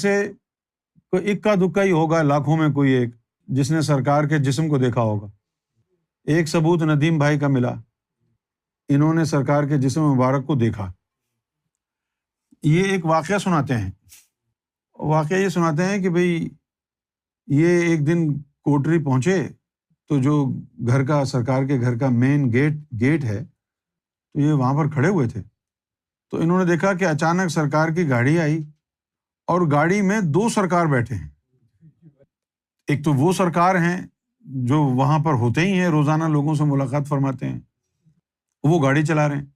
سے کوئی اکا دکا ہی ہوگا لاکھوں میں کوئی ایک جس نے سرکار کے جسم کو دیکھا ہوگا۔ ایک ثبوت ندیم بھائی کا ملا، انہوں نے سرکار کے جسم مبارک کو دیکھا۔ یہ ایک واقعہ سناتے ہیں، واقعہ یہ سناتے ہیں کہ بھئی یہ ایک دن کوٹری پہنچے تو جو گھر کا سرکار کے گھر کا مین گیٹ ہے تو یہ وہاں پر کھڑے ہوئے تھے، تو انہوں نے دیکھا کہ اچانک سرکار کی گاڑی آئی اور گاڑی میں 2 سرکار بیٹھے ہیں۔ ایک تو وہ سرکار ہیں جو وہاں پر ہوتے ہی ہیں، روزانہ لوگوں سے ملاقات فرماتے ہیں، وہ گاڑی چلا رہے ہیں۔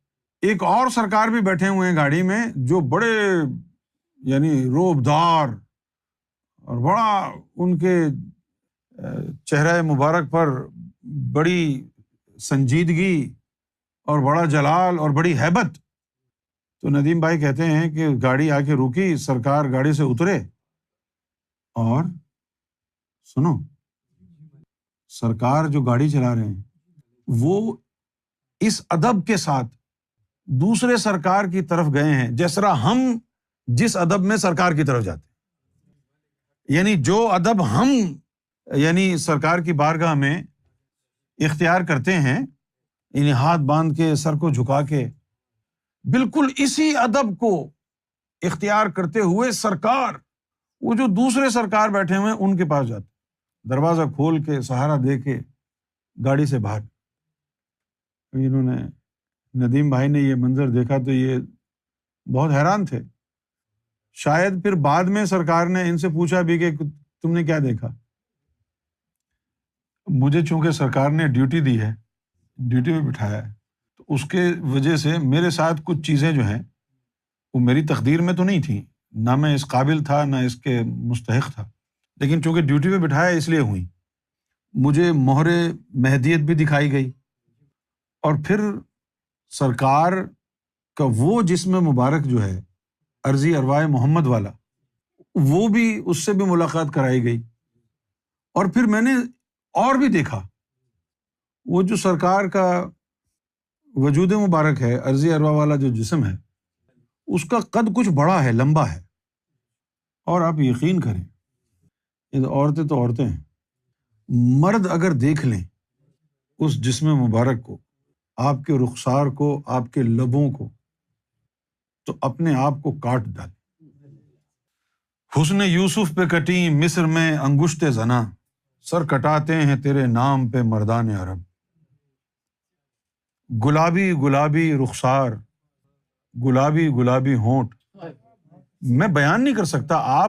ایک اور سرکار بھی بیٹھے ہوئے ہیں گاڑی میں جو بڑے یعنی روبدار اور بڑا ان کے چہرہ مبارک پر بڑی سنجیدگی اور بڑا جلال اور بڑی ہیبت۔ تو ندیم بھائی کہتے ہیں کہ گاڑی آ کے رکی، سرکار گاڑی سے اترے اور سنو، سرکار جو گاڑی چلا رہے ہیں وہ اس ادب کے ساتھ دوسرے سرکار کی طرف گئے ہیں جس طرح ہم جس ادب میں سرکار کی طرف جاتے ہیں، یعنی جو ادب ہم یعنی سرکار کی بارگاہ میں اختیار کرتے ہیں، یعنی ہاتھ باندھ کے سر کو جھکا کے، بالکل اسی ادب کو اختیار کرتے ہوئے سرکار وہ جو دوسرے سرکار بیٹھے ہوئے ہیں ان کے پاس جاتے، دروازہ کھول کے سہارا دے کے گاڑی سے باہر۔ انہوں نے ندیم بھائی نے یہ منظر دیکھا تو یہ بہت حیران تھے۔ شاید پھر بعد میں سرکار نے ان سے پوچھا بھی کہ تم نے کیا دیکھا؟ مجھے چونکہ سرکار نے ڈیوٹی دی ہے، ڈیوٹی پہ بٹھایا ہے، تو اس کے وجہ سے میرے ساتھ کچھ چیزیں جو ہیں وہ میری تقدیر میں تو نہیں تھیں، نہ میں اس قابل تھا نہ اس کے مستحق تھا، لیکن چونکہ ڈیوٹی پہ بٹھایا اس لیے ہوئی۔ مجھے مہر مہدیت بھی دکھائی گئی، اور پھر سرکار کا وہ جسم مبارک جو ہے عرضی ارواح محمد والا، وہ بھی اس سے بھی ملاقات کرائی گئی۔ اور پھر میں نے اور بھی دیکھا، وہ جو سرکار کا وجود مبارک ہے، عرضی ارواح والا جو جسم ہے، اس کا قد کچھ بڑا ہے، لمبا ہے، اور آپ یقین کریں یہ عورتیں تو عورتیں ہیں، مرد اگر دیکھ لیں اس جسم مبارک کو، آپ کے رخسار کو، آپ کے لبوں کو، تو اپنے آپ کو کاٹ ڈالیں۔ حسن یوسف پہ کٹی مصر میں انگشت زنا، سر کٹاتے ہیں تیرے نام پہ مردان عرب۔ گلابی گلابی رخسار، گلابی گلابی ہونٹ، میں بیان نہیں کر سکتا۔ آپ